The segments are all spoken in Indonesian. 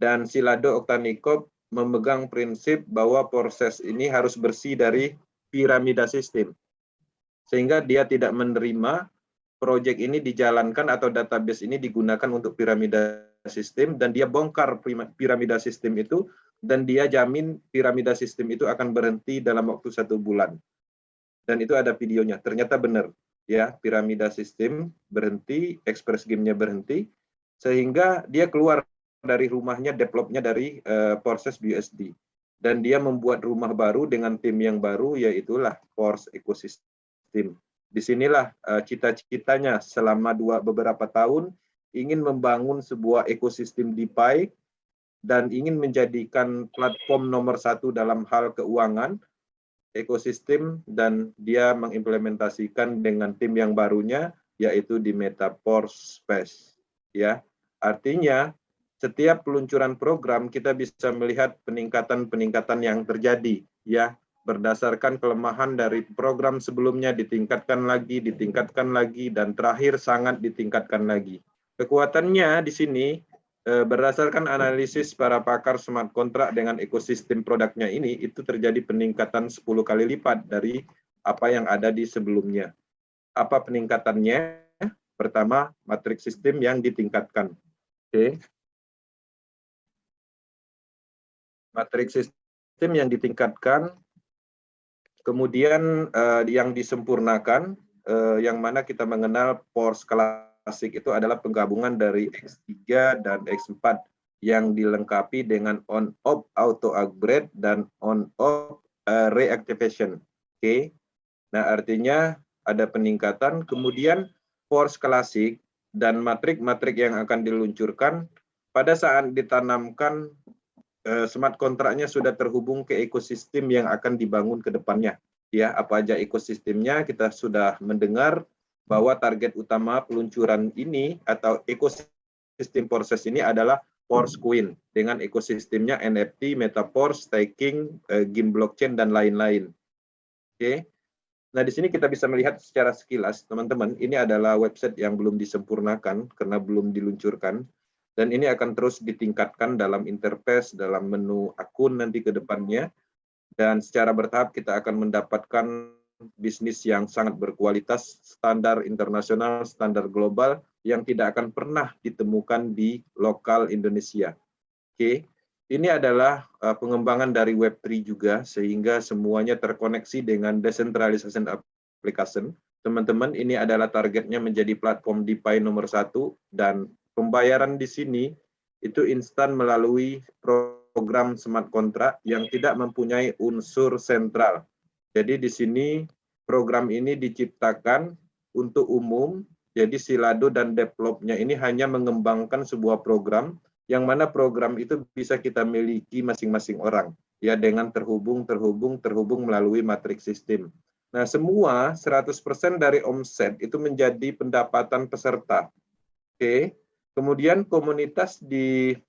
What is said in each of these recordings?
Dan Silado Oktanikov memegang prinsip bahwa proses ini harus bersih dari piramida sistem. Sehingga dia tidak menerima proyek ini dijalankan atau database ini digunakan untuk piramida sistem, dan dia bongkar piramida sistem itu, dan dia jamin piramida sistem itu akan berhenti dalam waktu 1 bulan. Dan itu ada videonya, ternyata benar. Ya, piramida sistem berhenti, Express Game-nya berhenti, sehingga dia keluar dari rumahnya, developnya dari proses BUSD. Dan dia membuat rumah baru dengan tim yang baru, yaitulah Force Ecosystem. Disinilah cita-citanya selama beberapa tahun ingin membangun sebuah ekosistem DeFi dan ingin menjadikan platform nomor 1 dalam hal keuangan, ekosistem, dan dia mengimplementasikan dengan tim yang barunya, yaitu di Metaverse Space. Ya, artinya setiap peluncuran program kita bisa melihat peningkatan-peningkatan yang terjadi, ya, berdasarkan kelemahan dari program sebelumnya ditingkatkan lagi, dan terakhir sangat ditingkatkan lagi. Kekuatannya di sini berdasarkan analisis para pakar smart contract dengan ekosistem produknya ini, itu terjadi peningkatan 10 kali lipat dari apa yang ada di sebelumnya. Apa peningkatannya? Pertama, matriks sistem yang ditingkatkan. Oke. Matriks sistem yang ditingkatkan, kemudian yang disempurnakan, yang mana kita mengenal Force Classic itu adalah penggabungan dari X3 dan X4 yang dilengkapi dengan on-off auto upgrade dan on-off reactivation. Oke. Nah, artinya ada peningkatan. Kemudian Force Classic dan matrik-matrik yang akan diluncurkan pada saat ditanamkan smart kontraknya sudah terhubung ke ekosistem yang akan dibangun ke depannya. Ya, apa aja ekosistemnya kita sudah mendengar bahwa target utama peluncuran ini atau ekosistem proses ini adalah Force Queen dengan ekosistemnya NFT, Metaverse, staking, game blockchain, dan lain-lain. Oke. Nah, di sini kita bisa melihat secara sekilas, teman-teman, ini adalah website yang belum disempurnakan karena belum diluncurkan. Dan ini akan terus ditingkatkan dalam interface, dalam menu akun nanti ke depannya. Dan secara bertahap kita akan mendapatkan bisnis yang sangat berkualitas, standar internasional, standar global, yang tidak akan pernah ditemukan di lokal Indonesia. Oke, ini adalah pengembangan dari Web3 juga, sehingga semuanya terkoneksi dengan decentralization application. Teman-teman, ini adalah targetnya menjadi platform DeFi nomor 1, dan pembayaran di sini itu instan melalui program smart contract yang tidak mempunyai unsur sentral. Jadi di sini program ini diciptakan untuk umum, jadi Silado dan developnya ini hanya mengembangkan sebuah program yang mana program itu bisa kita miliki masing-masing orang, ya, dengan terhubung melalui matriks sistem. Nah, semua 100% dari omset itu menjadi pendapatan peserta. Oke. Kemudian komunitas di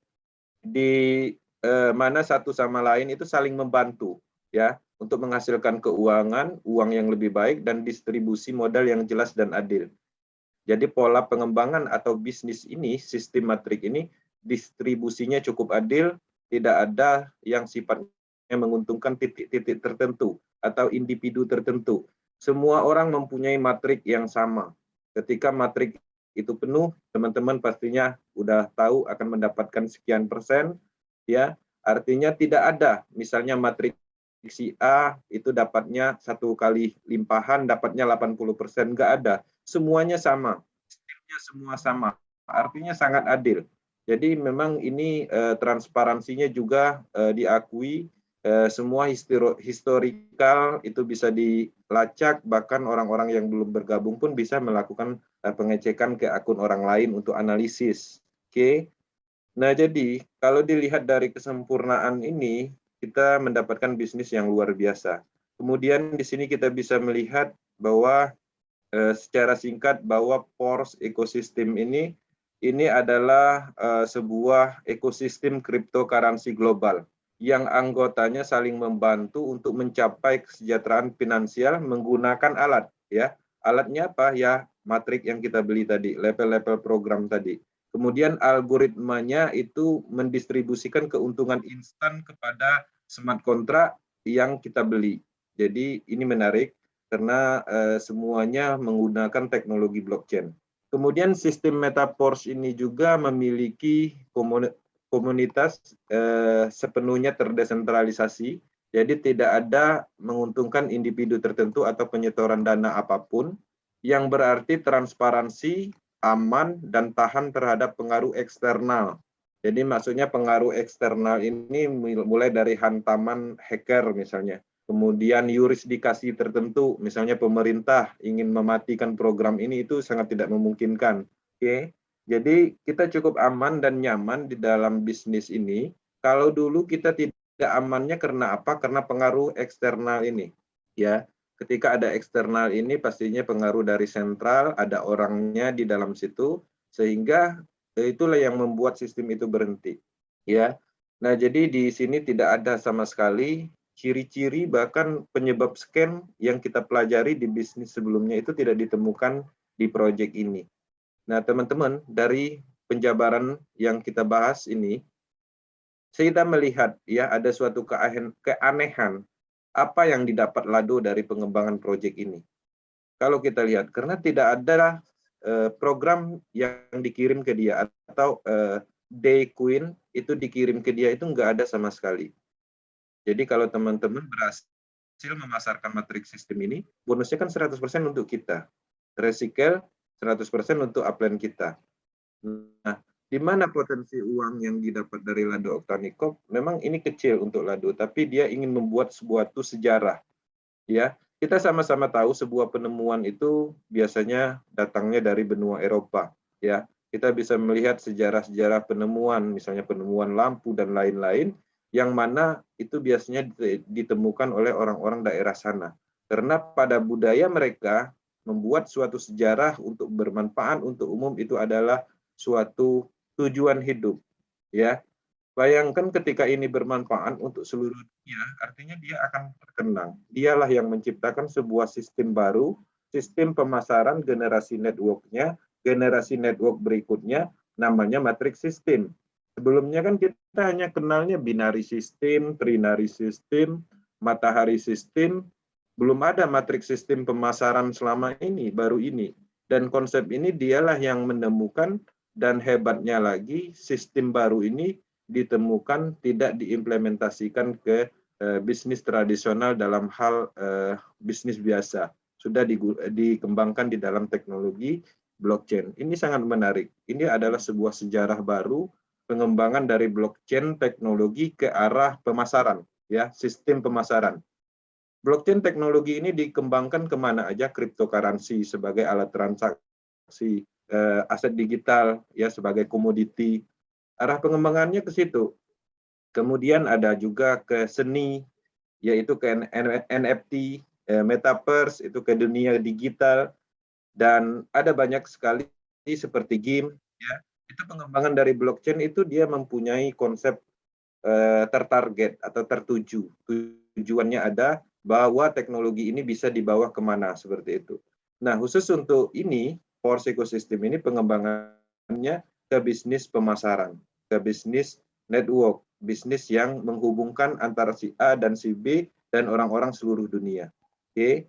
mana satu sama lain itu saling membantu, ya, untuk menghasilkan keuangan, uang yang lebih baik, dan distribusi modal yang jelas dan adil. Jadi pola pengembangan atau bisnis ini, sistem matrik ini, distribusinya cukup adil, tidak ada yang sifatnya menguntungkan titik-titik tertentu atau individu tertentu. Semua orang mempunyai matrik yang sama. Ketika matrik itu penuh, teman-teman pastinya udah tahu akan mendapatkan sekian persen, ya. Artinya tidak ada, misalnya matrik si A itu dapatnya 1 kali limpahan, dapatnya 80%, nggak ada. Semuanya sama, sistemnya semua sama, artinya sangat adil. Jadi memang ini transparansinya juga diakui, semua historikal itu bisa dilacak, bahkan orang-orang yang belum bergabung pun bisa melakukan pengecekan ke akun orang lain untuk analisis. Oke. Nah, jadi kalau dilihat dari kesempurnaan ini, kita mendapatkan bisnis yang luar biasa. Kemudian di sini kita bisa melihat bahwa secara singkat bahwa Force Ecosystem ini adalah sebuah ekosistem cryptocurrency global yang anggotanya saling membantu untuk mencapai kesejahteraan finansial menggunakan alat, ya. Alatnya apa? Ya, matrik yang kita beli tadi, level-level program tadi. Kemudian algoritmanya itu mendistribusikan keuntungan instan kepada smart contract yang kita beli. Jadi ini menarik karena semuanya menggunakan teknologi blockchain. Kemudian sistem Metaverse ini juga memiliki komunitas sepenuhnya terdesentralisasi, jadi tidak ada menguntungkan individu tertentu atau penyetoran dana apapun, yang berarti transparansi, aman, dan tahan terhadap pengaruh eksternal. Jadi maksudnya pengaruh eksternal ini mulai dari hantaman hacker misalnya, kemudian yurisdikasi tertentu, misalnya pemerintah ingin mematikan program ini, itu sangat tidak memungkinkan. Oke, jadi kita cukup aman dan nyaman di dalam bisnis ini. Kalau dulu kita tidak amannya karena apa? Karena pengaruh eksternal ini. Ya, ketika ada eksternal ini pastinya pengaruh dari sentral, ada orangnya di dalam situ, sehingga itulah yang membuat sistem itu berhenti. Ya, nah jadi di sini tidak ada sama sekali ciri-ciri bahkan penyebab scam yang kita pelajari di bisnis sebelumnya itu tidak ditemukan di proyek ini. Nah, teman-teman, dari penjabaran yang kita bahas ini, kita melihat ya ada suatu keanehan apa yang didapat Lado dari pengembangan proyek ini. Kalau kita lihat, karena tidak ada program yang dikirim ke dia atau Day Queen itu dikirim ke dia itu nggak ada sama sekali. Jadi kalau teman-teman berhasil memasarkan matriks sistem ini, bonusnya kan 100% untuk kita. Resiko 100% untuk upline kita. Nah, di mana potensi uang yang didapat dari Lado Oktanikov? Memang ini kecil untuk Lado, tapi dia ingin membuat sebuah sejarah. Ya, kita sama-sama tahu sebuah penemuan itu biasanya datangnya dari benua Eropa. Ya, kita bisa melihat sejarah-sejarah penemuan, misalnya penemuan lampu dan lain-lain, yang mana itu biasanya ditemukan oleh orang-orang daerah sana. Karena pada budaya mereka, membuat suatu sejarah untuk bermanfaat untuk umum itu adalah suatu tujuan hidup. Ya, bayangkan ketika ini bermanfaat untuk seluruh dunia, artinya dia akan berkembang. Dialah yang menciptakan sebuah sistem baru, sistem pemasaran generasi network-nya, generasi network berikutnya, namanya matrix system. Sebelumnya kan kita hanya kenalnya binary system, trinary system, matahari system, belum ada matrix system pemasaran selama ini, baru ini. Dan konsep ini dialah yang menemukan, dan hebatnya lagi sistem baru ini ditemukan tidak diimplementasikan ke bisnis tradisional dalam hal bisnis biasa. Sudah dikembangkan di dalam teknologi blockchain. Ini sangat menarik. Ini adalah sebuah sejarah baru pengembangan dari blockchain teknologi ke arah pemasaran, ya, sistem pemasaran. Blockchain teknologi ini dikembangkan kemana aja? Cryptocurrency sebagai alat transaksi, aset digital ya sebagai komoditi. Arah pengembangannya ke situ. Kemudian ada juga ke seni, yaitu ke NFT, metaverse, itu ke dunia digital, dan ada banyak sekali seperti game. Ya, itu pengembangan dari blockchain itu dia mempunyai konsep tertarget atau tertuju. Tujuannya ada bahwa teknologi ini bisa dibawa kemana, seperti itu. Nah, khusus untuk ini, Force Ecosystem ini pengembangannya ke bisnis pemasaran, ke bisnis network, bisnis yang menghubungkan antara si A dan si B dan orang-orang seluruh dunia. Oke.